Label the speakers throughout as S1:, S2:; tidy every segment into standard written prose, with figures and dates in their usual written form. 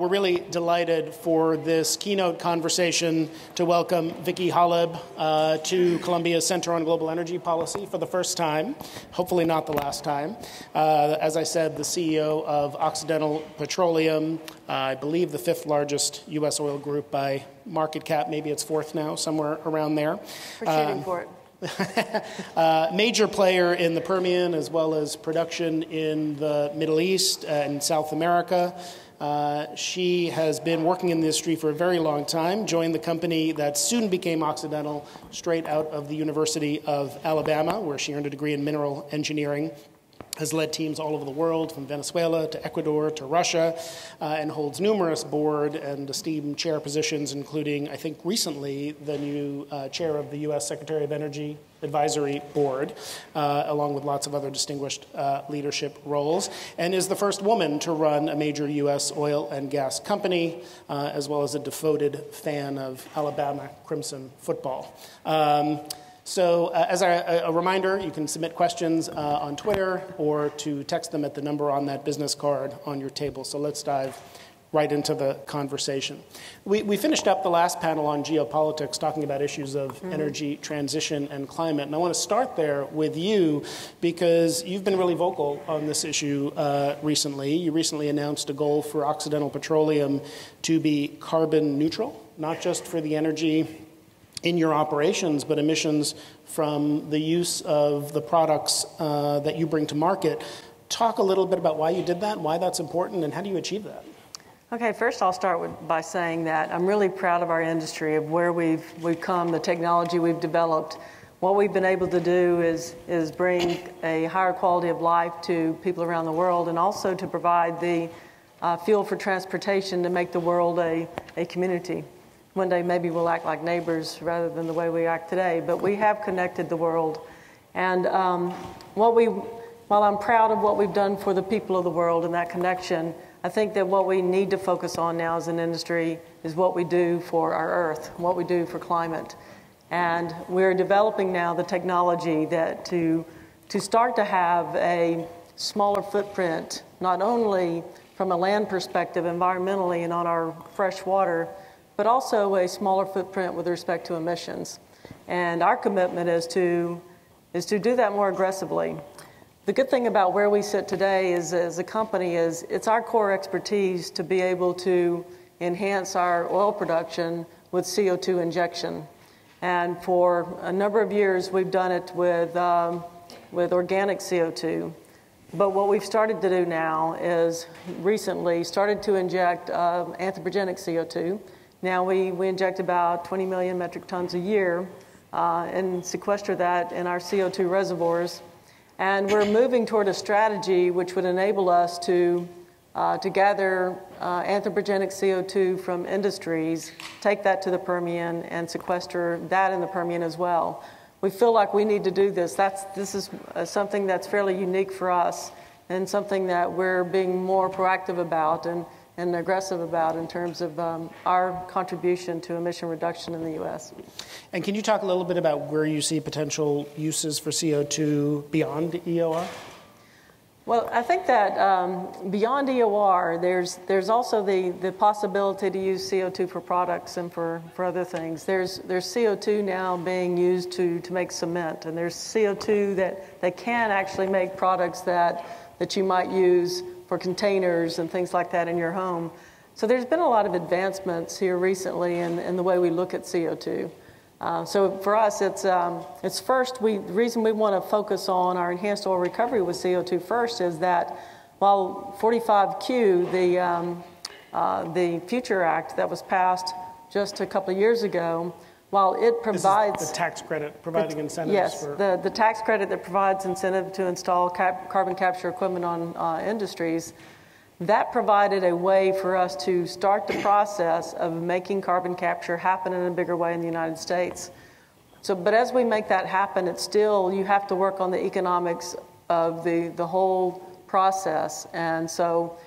S1: We're really delighted for this keynote conversation to welcome Vicki Hollub to Columbia's Center on Global Energy Policy for the first time, hopefully not the last time. As I said, the CEO of Occidental Petroleum, I believe the fifth largest U.S. oil group by market cap, maybe it's fourth now, somewhere around there.
S2: We're shooting for it.
S1: Major player in the Permian as well as production in the Middle East and South America. She has been working in the industry for a very long time, joined the company that soon became Occidental straight out of the University of Alabama, where she earned a degree in mineral engineering, has led teams all over the world, from Venezuela to Ecuador to Russia, and holds numerous board and esteemed chair positions, including, I think, recently the new chair of the U.S. Secretary of Energy Advisory Board, along with lots of other distinguished leadership roles, and is the first woman to run a major U.S. oil and gas company, as well as a devoted fan of Alabama Crimson football. So as a reminder, you can submit questions on Twitter or to text them at the number on that business card on your table. So let's dive right into the conversation. We finished up the last panel on geopolitics, talking about issues of energy transition and climate. And I want to start there with you because you've been really vocal on this issue recently. You recently announced a goal for Occidental Petroleum to be carbon neutral, not just for the energy in your operations, but emissions from the use of the products that you bring to market. Talk a little bit about why you did that, why that's important, and how do you achieve that?
S2: Okay, first I'll start by saying that I'm really proud of our industry, of where we've come, the technology we've developed. What we've been able to do is bring a higher quality of life to people around the world, and also to provide the fuel for transportation to make the world a community. One day maybe we'll act like neighbors rather than the way we act today, but we have connected the world. And while I'm proud of what we've done for the people of the world and that connection, I think that what we need to focus on now as an industry is what we do for our Earth, what we do for climate. And we're developing now the technology that to start to have a smaller footprint, not only from a land perspective environmentally and on our fresh water, but also a smaller footprint with respect to emissions. And our commitment is to do that more aggressively. The good thing about where we sit today as a company is it's our core expertise to be able to enhance our oil production with CO2 injection. And for a number of years, we've done it with organic CO2. But what we've started to do now is recently started to inject anthropogenic CO2. Now we inject about 20 million metric tons a year and sequester that in our CO2 reservoirs. And we're moving toward a strategy which would enable us to gather anthropogenic CO2 from industries, take that to the Permian, and sequester that in the Permian as well. We feel like we need to do this. This is something that's fairly unique for us, and something that we're being more proactive about and aggressive about in terms of our contribution to emission reduction in the U.S.
S1: And can you talk a little bit about where you see potential uses for CO2 beyond EOR?
S2: Well, I think that beyond EOR, there's also the possibility to use CO2 for products and for other things. There's CO2 now being used to make cement, and there's CO2 that can actually make products that you might use for containers and things like that in your home. So there's been a lot of advancements here recently in the way we look at CO2. So for us, it's first, the reason we want to focus on our enhanced oil recovery with CO2 first is that while 45Q, the Future Act that was passed just a couple of years ago, while it provides...
S1: This is the tax credit providing incentives
S2: yes,
S1: for...
S2: the tax credit that provides incentive to install carbon capture equipment on industries, that provided a way for us to start the process of making carbon capture happen in a bigger way in the United States. But as we make that happen, it's still, you have to work on the economics of the whole process. And so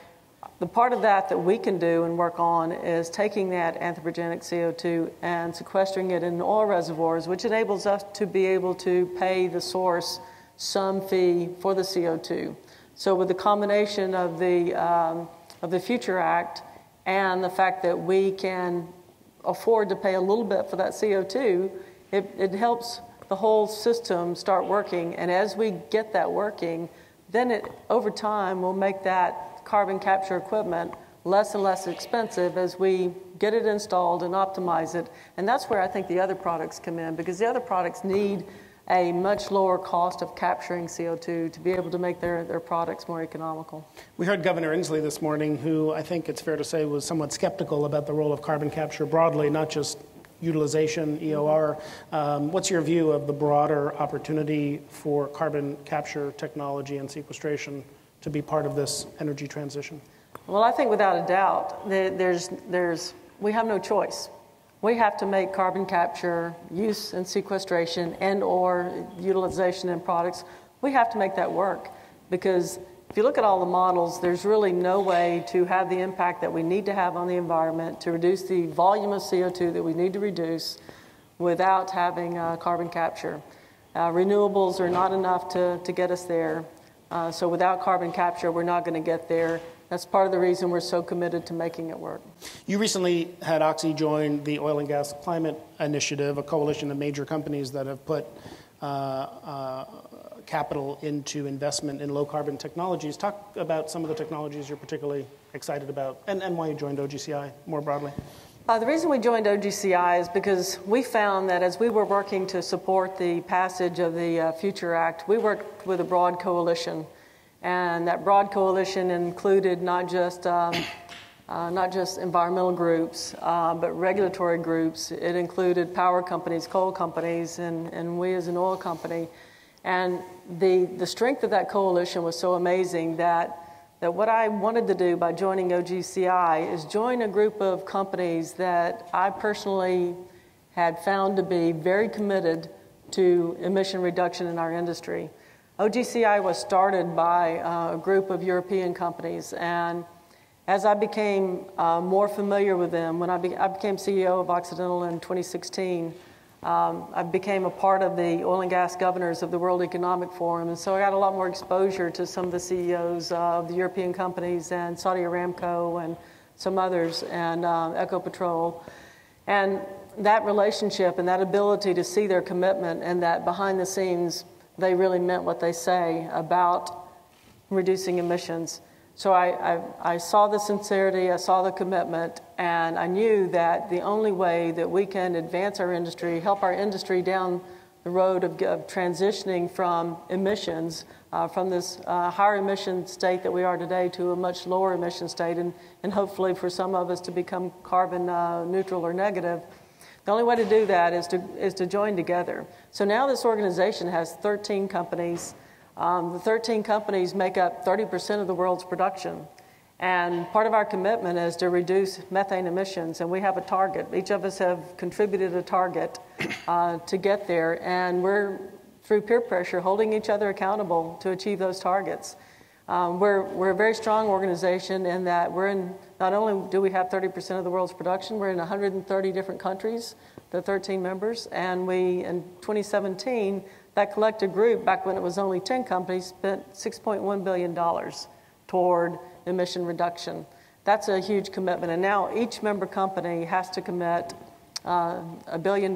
S2: the part of that we can do and work on is taking that anthropogenic CO2 and sequestering it in oil reservoirs, which enables us to be able to pay the source some fee for the CO2. So with the combination of the Future Act and the fact that we can afford to pay a little bit for that CO2, it helps the whole system start working. And as we get that working, then it, over time, will make that carbon capture equipment less and less expensive as we get it installed and optimize it. And that's where I think the other products come in, because the other products need a much lower cost of capturing CO2 to be able to make their products more economical.
S1: We heard Governor Inslee this morning, who I think it's fair to say was somewhat skeptical about the role of carbon capture broadly, not just utilization, EOR. What's your view of the broader opportunity for carbon capture technology and sequestration to be part of this energy transition?
S2: Well, I think without a doubt, we have no choice. We have to make carbon capture, use and sequestration, and or utilization in products, we have to make that work. Because if you look at all the models, there's really no way to have the impact that we need to have on the environment to reduce the volume of CO2 that we need to reduce without having carbon capture. Renewables are not enough to get us there. So without carbon capture, we're not going to get there. That's part of the reason we're so committed to making it work.
S1: You recently had Oxy join the Oil and Gas Climate Initiative, a coalition of major companies that have put capital into investment in low-carbon technologies. Talk about some of the technologies you're particularly excited about and why you joined OGCI more broadly.
S2: The reason we joined OGCI is because we found that as we were working to support the passage of the Future Act, we worked with a broad coalition. And that broad coalition included not just environmental groups, but regulatory groups. It included power companies, coal companies, and we as an oil company. And the strength of that coalition was so amazing that what I wanted to do by joining OGCI is join a group of companies that I personally had found to be very committed to emission reduction in our industry. OGCI was started by a group of European companies, and as I became more familiar with them, when I became CEO of Occidental in 2016, I became a part of the oil and gas governors of the World Economic Forum, and so I got a lot more exposure to some of the CEOs of the European companies and Saudi Aramco and some others, and Ecopetrol. And that relationship and that ability to see their commitment and that behind the scenes they really meant what they say about reducing emissions. So I saw the sincerity, I saw the commitment, and I knew that the only way that we can advance our industry, help our industry down the road of transitioning from emissions, from this higher emission state that we are today to a much lower emission state, and hopefully for some of us to become carbon neutral or negative. The only way to do that is to join together. So now this organization has 13 companies. The 13 companies make up 30% of the world's production. And part of our commitment is to reduce methane emissions, and we have a target. Each of us have contributed a target to get there, and we're, through peer pressure, holding each other accountable to achieve those targets. We're a very strong organization in that we're in, not only do we have 30% of the world's production, we're in 130 different countries, the 13 members, and we, in 2017, that collective group, back when it was only 10 companies, spent $6.1 billion toward emission reduction. That's a huge commitment, and now each member company has to commit $1 billion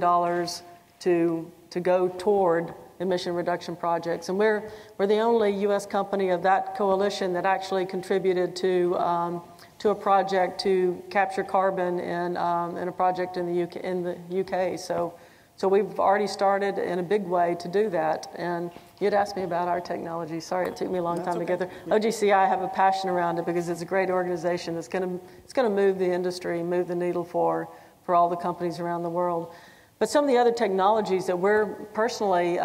S2: to go toward emission reduction projects. And we're the only U.S. company of that coalition that actually contributed to a project to capture carbon in a project in the UK. So we've already started in a big way to do that. And you'd asked me about our technology. Sorry, it took me a long time to get there. OGCI, I have a passion around it because it's a great organization that's going to move the industry, move the needle for all the companies around the world. But some of the other technologies that we're personally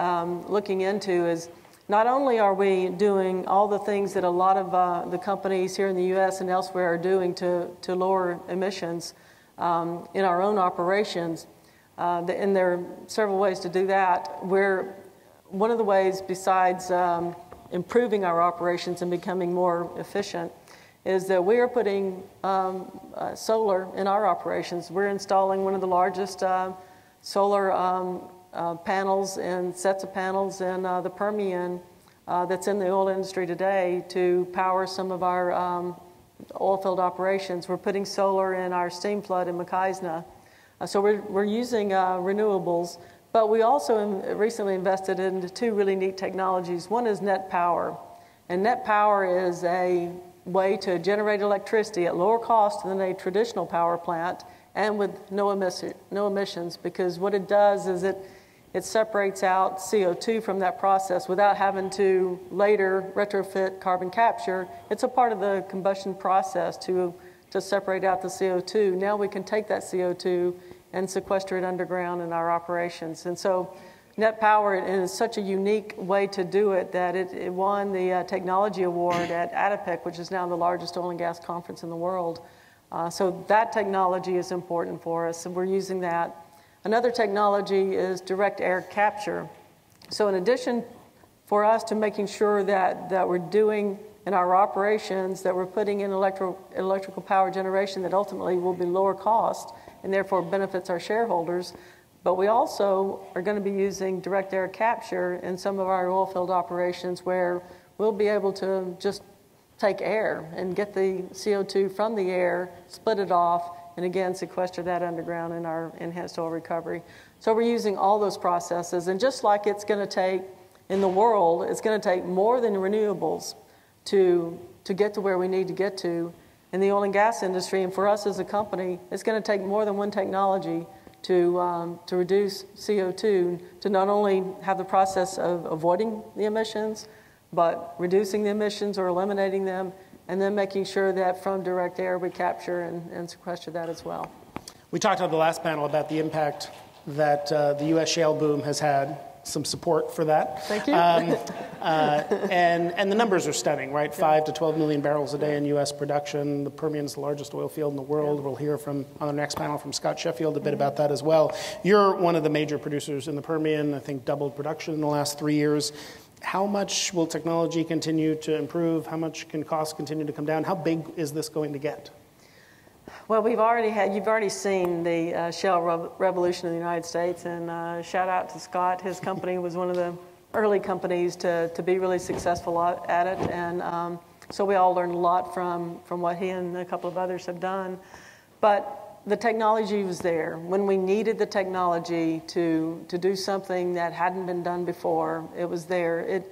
S2: looking into is not only are we doing all the things that a lot of the companies here in the U.S. and elsewhere are doing to lower emissions in our own operations, and there are several ways to do that. One of the ways, besides improving our operations and becoming more efficient, is that we are putting solar in our operations. We're installing one of the largest solar panels and sets of panels in the Permian that's in the oil industry today to power some of our oil field operations. We're putting solar in our steam flood in Makaisna. So we're using renewables, but we also recently invested in two really neat technologies. One is net power. And net power is a way to generate electricity at lower cost than a traditional power plant and with no emissions, because what it does is it separates out CO2 from that process without having to later retrofit carbon capture. It's a part of the combustion process to separate out the CO2. Now we can take that CO2 and sequester it underground in our operations. And so net power is such a unique way to do it that it won the technology award at ADIPEC, which is now the largest oil and gas conference in the world. So that technology is important for us, and we're using that. Another technology is direct air capture. So in addition for us to making sure that we're doing in our operations, that we're putting in electrical power generation that ultimately will be lower cost and therefore benefits our shareholders, but we also are going to be using direct air capture in some of our oil field operations where we'll be able to just take air and get the CO2 from the air, split it off, and again, sequester that underground in our enhanced oil recovery. So we're using all those processes, and just like it's going to take in the world, it's going to take more than renewables to get to where we need to get to in the oil and gas industry, and for us as a company, it's going to take more than one technology to reduce CO2, to not only have the process of avoiding the emissions, but reducing the emissions or eliminating them, and then making sure that from direct air we capture and sequester that as well.
S1: We talked on the last panel about the impact that the U.S. shale boom has had, some support for that.
S2: Thank you.
S1: And the numbers are stunning, right? 5 to 12 million barrels a day in U.S. production. The Permian is the largest oil field in the world. We'll hear on the next panel from Scott Sheffield a bit about that as well. You're one of the major producers in the Permian, I think doubled production in the last 3 years. How much will technology continue to improve? How much can costs continue to come down? How big is this going to get?
S2: Well, you've already seen the shale revolution in the United States, and shout out to Scott. His company was one of the early companies to be really successful at it, and so we all learned a lot from what he and a couple of others have done. But the technology was there. When we needed the technology to do something that hadn't been done before, it was there.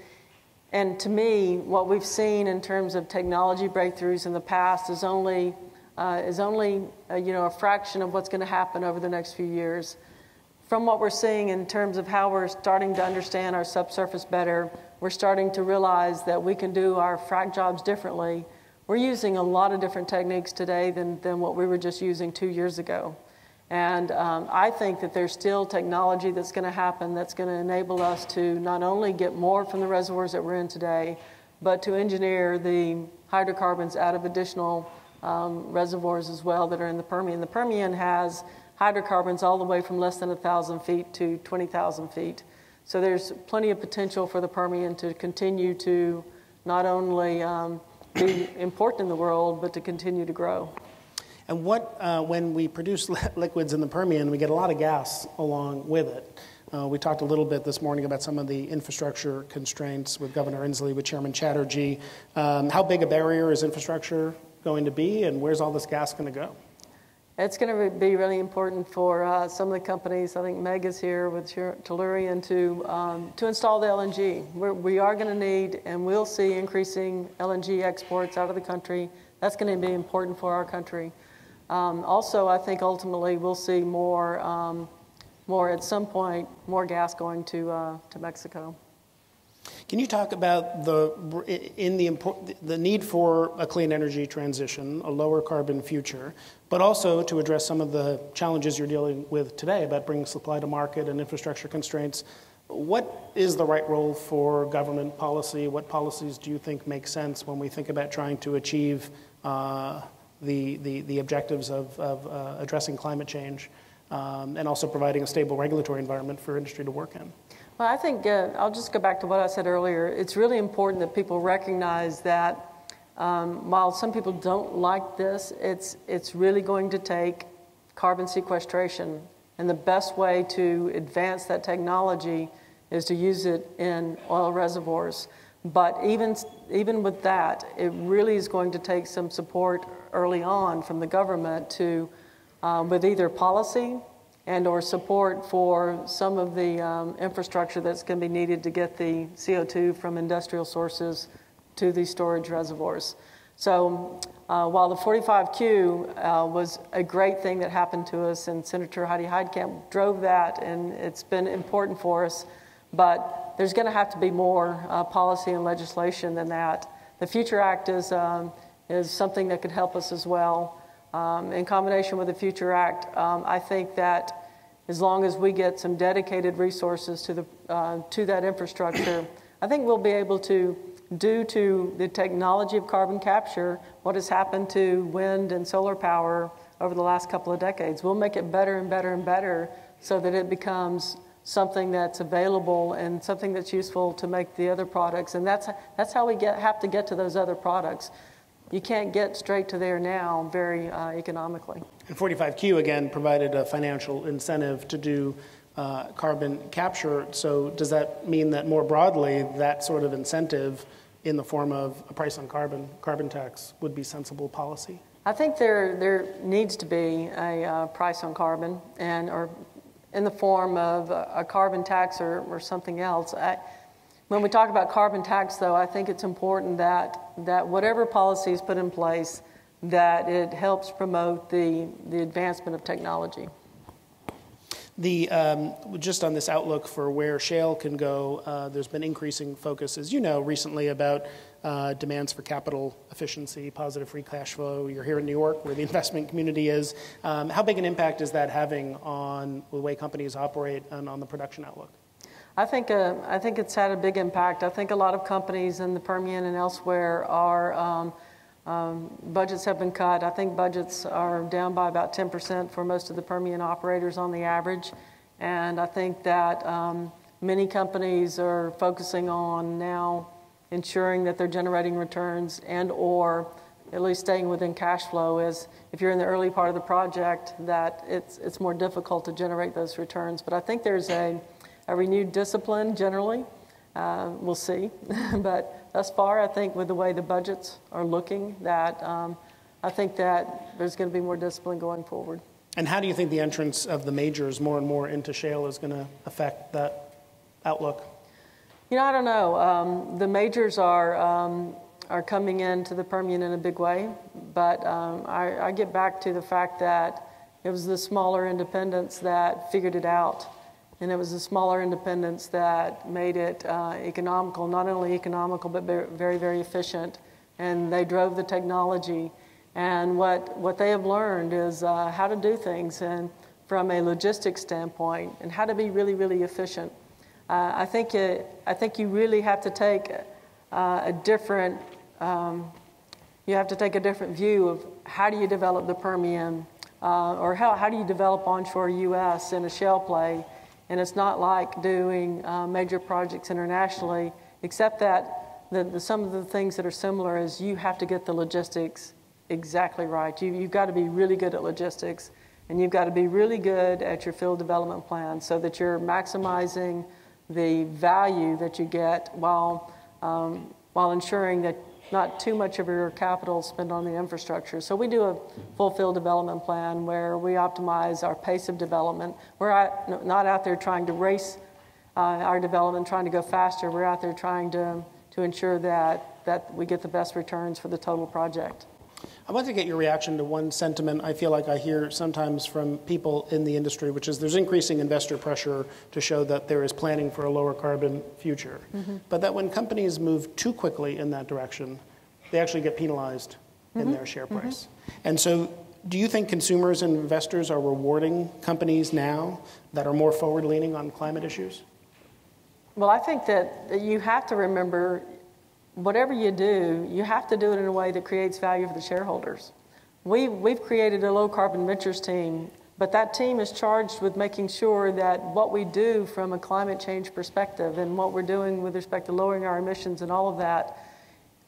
S2: And to me, what we've seen in terms of technology breakthroughs in the past is only a fraction of what's going to happen over the next few years. From what we're seeing in terms of how we're starting to understand our subsurface better, we're starting to realize that we can do our frac jobs differently. We're using a lot of different techniques today than what we were just using 2 years ago. And I think that there's still technology that's going to happen that's going to enable us to not only get more from the reservoirs that we're in today, but to engineer the hydrocarbons out of additional reservoirs as well that are in the Permian. The Permian has hydrocarbons all the way from less than 1,000 feet to 20,000 feet. So there's plenty of potential for the Permian to continue to not only be important in the world, but to continue to grow.
S1: And when we produce liquids in the Permian, we get a lot of gas along with it. We talked a little bit this morning about some of the infrastructure constraints with Governor Inslee, with Chairman Chatterjee. How big a barrier is infrastructure going to be, and where's all this gas going to go?
S2: It's going to be really important for some of the companies. I think Meg is here with Tellurian to install the LNG. We are going to need, and we'll see increasing LNG exports out of the country. That's going to be important for our country. Also, I think ultimately we'll see more at some point, more gas going to Mexico.
S1: Can you talk about the need for a clean energy transition, a lower carbon future, but also to address some of the challenges you're dealing with today about bringing supply to market and infrastructure constraints? What is the right role for government policy? What policies do you think make sense when we think about trying to achieve the objectives of addressing climate change and also providing a stable regulatory environment for industry to work in?
S2: Well, I think I'll just go back to what I said earlier. It's really important that people recognize that while some people don't like this, it's really going to take carbon sequestration. And the best way to advance that technology is to use it in oil reservoirs. But even with that, it really is going to take some support early on from the government to, with either policy and or support for some of the infrastructure that's going to be needed to get the CO2 from industrial sources to these storage reservoirs. So while the 45Q was a great thing that happened to us, and Senator Heidi Heitkamp drove that, and it's been important for us, but there's going to have to be more policy and legislation than that. The Future Act is something that could help us as well. In combination with the Future Act, I think that as long as we get some dedicated resources to that infrastructure, I think we'll be able to, due to the technology of carbon capture, what has happened to wind and solar power over the last couple of decades, we'll make it better and better and better so that it becomes something that's available and something that's useful to make the other products. And that's how we have to get to those other products. You can't get straight to there now very economically. And
S1: 45Q, again, provided a financial incentive to do carbon capture. So does that mean that more broadly, that sort of incentive in the form of a price on carbon tax, would be sensible policy?
S2: I think there needs to be a price on carbon, or in the form of a carbon tax or something else. When we talk about carbon tax, though, I think it's important that whatever policy is put in place, that it helps promote the advancement of technology.
S1: Just on this outlook for where shale can go, there's been increasing focus, as you know, recently about demands for capital efficiency, positive free cash flow. You're here in New York, where the investment community is. How big an impact is that having on the way companies operate and on the production outlook?
S2: I think it's had a big impact. I think a lot of companies in the Permian and elsewhere are budgets have been cut. I think budgets are down by about 10% for most of the Permian operators on the average. And I think that many companies are focusing on now ensuring that they're generating returns and or at least staying within cash flow. As if you're in the early part of the project, that it's more difficult to generate those returns. But I think there's a renewed discipline generally. We'll see. But thus far, I think with the way the budgets are looking, that I think that there's going to be more discipline going forward.
S1: And how do you think the entrance of the majors more and more into shale is going to affect that outlook?
S2: I don't know. The majors are coming into the Permian in a big way, but I get back to the fact that it was the smaller independents that figured it out. And it was the smaller independents that made it economical, not only economical, but very, very efficient. And they drove the technology. And what they have learned is how to do things and from a logistics standpoint and how to be really, really efficient. I think you really have to take a different view of how do you develop the Permian or how do you develop onshore U.S. in a shale play. And it's not like doing major projects internationally, except that some of the things that are similar is you have to get the logistics exactly right. You've got to be really good at logistics, and you've got to be really good at your field development plan so that you're maximizing the value that you get while ensuring that not too much of your capital is spent on the infrastructure. So we do a full field development plan where we optimize our pace of development. We're not out there trying to race our development, trying to go faster. We're out there trying to ensure that we get the best returns for the total project.
S1: I want to get your reaction to one sentiment I feel like I hear sometimes from people in the industry, which is there's increasing investor pressure to show that there is planning for a lower carbon future. Mm-hmm. But that when companies move too quickly in that direction, they actually get penalized in their share price. Mm-hmm. And so do you think consumers and investors are rewarding companies now that are more forward-leaning on climate issues?
S2: Well, I think that you have to remember whatever you do, you have to do it in a way that creates value for the shareholders. We've created a low-carbon ventures team, but that team is charged with making sure that what we do from a climate change perspective and what we're doing with respect to lowering our emissions and all of that,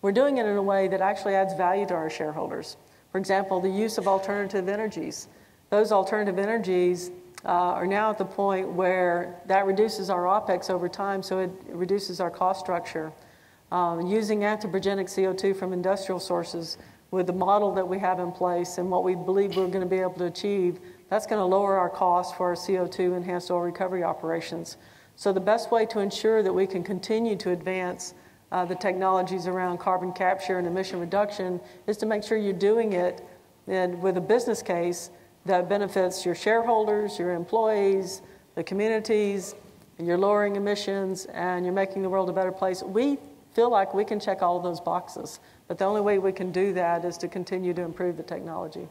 S2: we're doing it in a way that actually adds value to our shareholders. For example, the use of alternative energies. Those alternative energies are now at the point where that reduces our OPEX over time, so it reduces our cost structure. using anthropogenic CO2 from industrial sources with the model that we have in place and what we believe we're going to be able to achieve, that's going to lower our costs for our CO2 enhanced oil recovery operations. So the best way to ensure that we can continue to advance the technologies around carbon capture and emission reduction is to make sure you're doing it with a business case that benefits your shareholders, your employees, the communities, and you're lowering emissions, and you're making the world a better place. We feel like we can check all of those boxes, but the only way we can do that is to continue to improve the technology.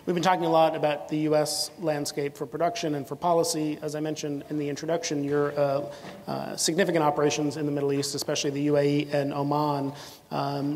S1: We've been talking a lot about the U.S. landscape for production and for policy. As I mentioned in the introduction, your significant operations in the Middle East, especially the UAE and Oman.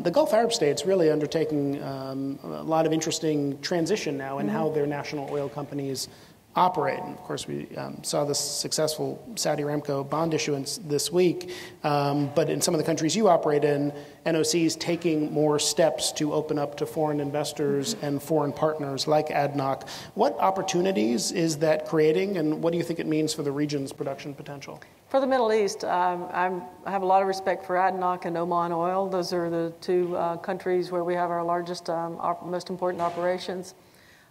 S1: The Gulf Arab states really undertaking a lot of interesting transition now in how their national oil companies operate. And of course, we saw the successful Saudi Aramco bond issuance this week. But in some of the countries you operate in, NOC's taking more steps to open up to foreign investors and foreign partners like ADNOC. What opportunities is that creating, and what do you think it means for the region's production potential?
S2: For the Middle East, I have a lot of respect for ADNOC and Oman Oil. Those are the two countries where we have our largest, most important operations.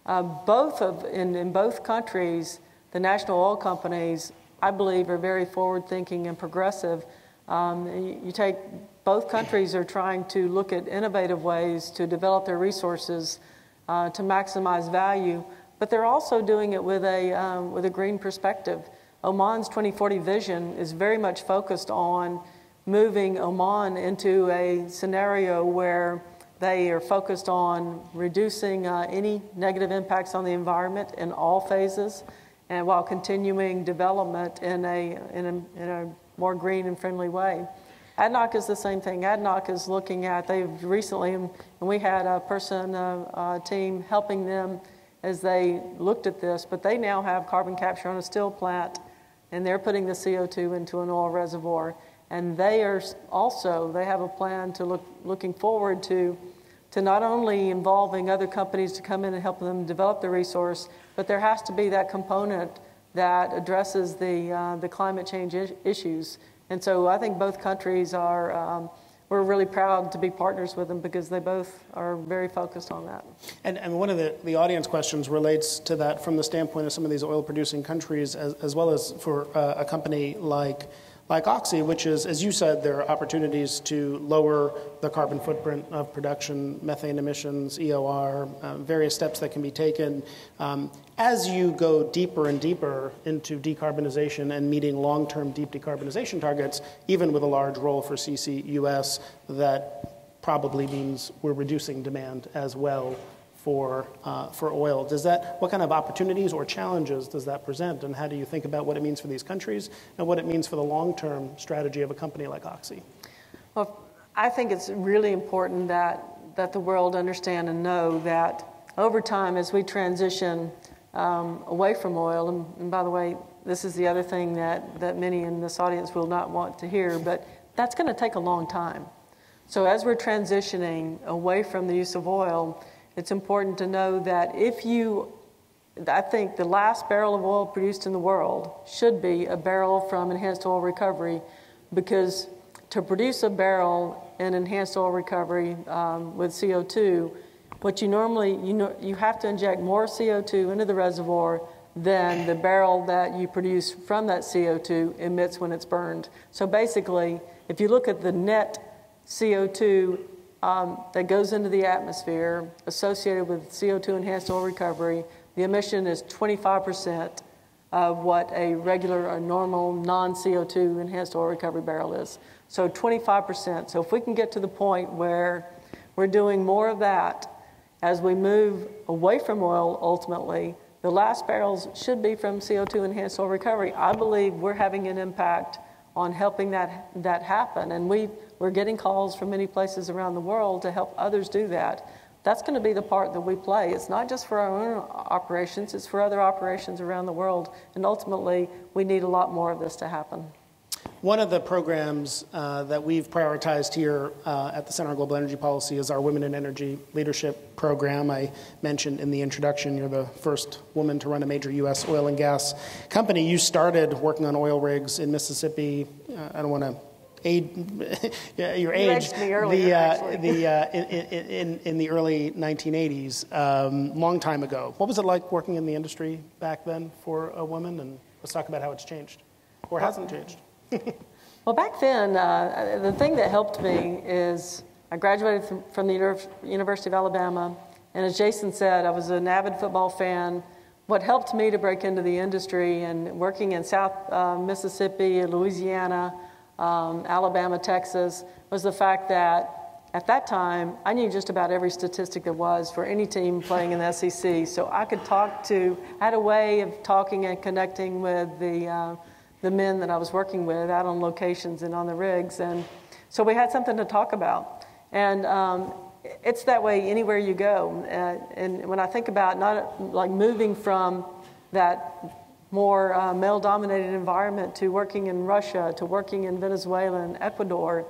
S2: In both countries, the national oil companies, I believe, are very forward-thinking and progressive. You take both countries are trying to look at innovative ways to develop their resources to maximize value, but they're also doing it with a green perspective. Oman's 2040 vision is very much focused on moving Oman into a scenario where they are focused on reducing any negative impacts on the environment in all phases, and while continuing development in a more green and friendly way. ADNOC is the same thing. ADNOC is looking at, they've recently, and we had a team helping them as they looked at this, but they now have carbon capture on a steel plant, and they're putting the CO2 into an oil reservoir. And they have a plan to looking forward to not only involving other companies to come in and help them develop the resource, but there has to be that component that addresses the climate change issues. And so I think both countries we're really proud to be partners with them because they both are very focused on that.
S1: And one of the audience questions relates to that from the standpoint of some of these oil-producing countries, as well as for a company like Oxy, which is, as you said, there are opportunities to lower the carbon footprint of production, methane emissions, EOR, various steps that can be taken. As you go deeper and deeper into decarbonization and meeting long-term deep decarbonization targets, even with a large role for CCUS, that probably means we're reducing demand as well for oil. What kind of opportunities or challenges does that present, and how do you think about what it means for these countries and what it means for the long-term strategy of a company like Oxy?
S2: Well, I think it's really important that the world understand and know that over time, as we transition away from oil, and by the way, this is the other thing that many in this audience will not want to hear, but that's going to take a long time. So as we're transitioning away from the use of oil, it's important to know that I think the last barrel of oil produced in the world should be a barrel from enhanced oil recovery, because to produce a barrel in enhanced oil recovery with CO2, what you have to inject more CO2 into the reservoir than the barrel that you produce from that CO2 emits when it's burned. So basically, if you look at the net CO2 that goes into the atmosphere associated with CO2 enhanced oil recovery, the emission is 25% of what a regular or normal non-CO2 enhanced oil recovery barrel is. So 25%. So if we can get to the point where we're doing more of that as we move away from oil, ultimately, the last barrels should be from CO2 enhanced oil recovery. I believe we're having an impact on helping that happen. And we're getting calls from many places around the world to help others do that. That's going to be the part that we play. It's not just for our own operations, it's for other operations around the world. And ultimately, we need a lot more of this to happen.
S1: One of the programs that we've prioritized here at the Center on Global Energy Policy is our Women in Energy Leadership Program. I mentioned in the introduction you're the first woman to run a major U.S. oil and gas company. You started working on oil rigs in Mississippi, I don't want to your age,
S2: aged me earlier,
S1: in the early 1980s, long time ago. What was it like working in the industry back then for a woman? And let's talk about how it's changed, or hasn't changed.
S2: Well, back then, the thing that helped me is I graduated from the University of Alabama, and as Jason said, I was an avid football fan. What helped me to break into the industry and working in South Mississippi, Louisiana, Alabama, Texas, was the fact that at that time, I knew just about every statistic there was for any team playing in the SEC. So I had a way of talking and connecting with the men that I was working with out on locations and on the rigs. And so we had something to talk about. And it's that way anywhere you go. And when I think about not like moving from that more male-dominated environment to working in Russia, to working in Venezuela and Ecuador,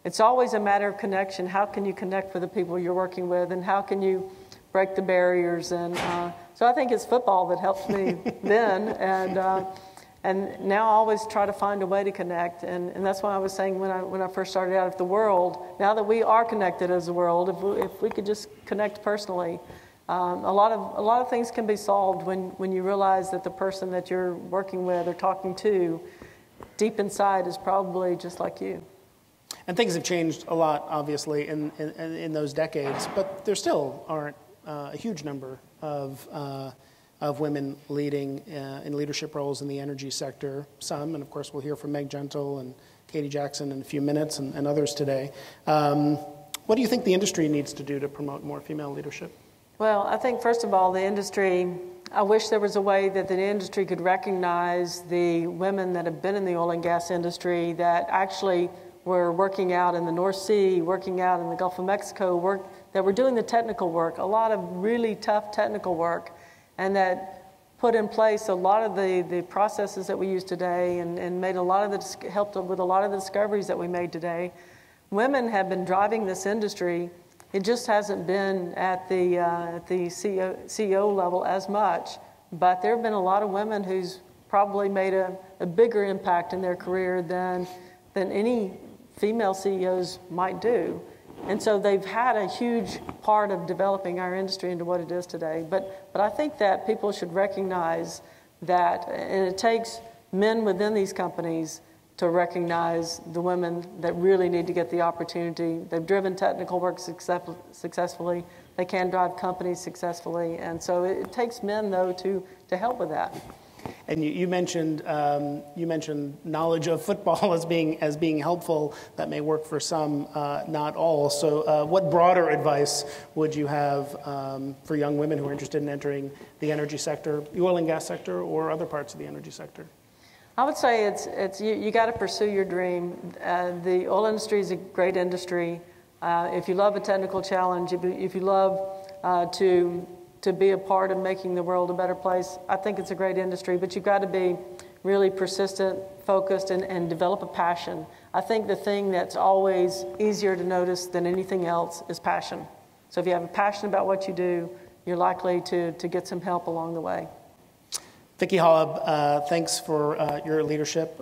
S2: it's always a matter of connection. How can you connect with the people you're working with, and how can you break the barriers? And so I think it's football that helped me then, and now I always try to find a way to connect. And that's why I was saying when I first started out, if the world, now that we are connected as a world, if we could just connect personally, a lot of things can be solved when you realize that the person that you're working with or talking to deep inside is probably just like you.
S1: And things have changed a lot, obviously, in those decades, but there still aren't a huge number of women leading in leadership roles in the energy sector. Some, and of course we'll hear from Meg Gentle and Katie Jackson in a few minutes, and others today. What do you think the industry needs to do to promote more female leadership?
S2: Well, I think first of all, the industry, I wish there was a way that the industry could recognize the women that have been in the oil and gas industry that actually were working out in the North Sea, working out in the Gulf of Mexico, that were doing the technical work, a lot of really tough technical work, and that put in place a lot of the processes that we use today, and made helped with a lot of the discoveries that we made today. Women have been driving this industry. It just hasn't been at the CEO level as much, but there have been a lot of women who's probably made a bigger impact in their career than any female CEOs might do. And so they've had a huge part of developing our industry into what it is today. But I think that people should recognize that, and it takes men within these companies to recognize the women that really need to get the opportunity. They've driven technical work successfully. They can drive companies successfully. And so it takes men, though, to help with that.
S1: And you mentioned knowledge of football as being helpful. That may work for some, not all. So what broader advice would you have for young women who are interested in entering the energy sector, the oil and gas sector, or other parts of the energy sector?
S2: I would say it's you got to pursue your dream. The oil industry is a great industry. If you love a technical challenge, if you love to be a part of making the world a better place, I think it's a great industry. But you've got to be really persistent, focused, and develop a passion. I think the thing that's always easier to notice than anything else is passion. So if you have a passion about what you do, you're likely to get some help along the way.
S1: Vicki Hollub, thanks for your leadership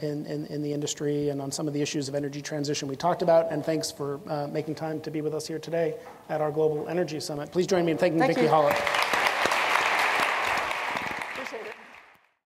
S1: in the industry and on some of the issues of energy transition we talked about, and thanks for making time to be with us here today at our Global Energy Summit. Please join me in thanking Vicki Hollub.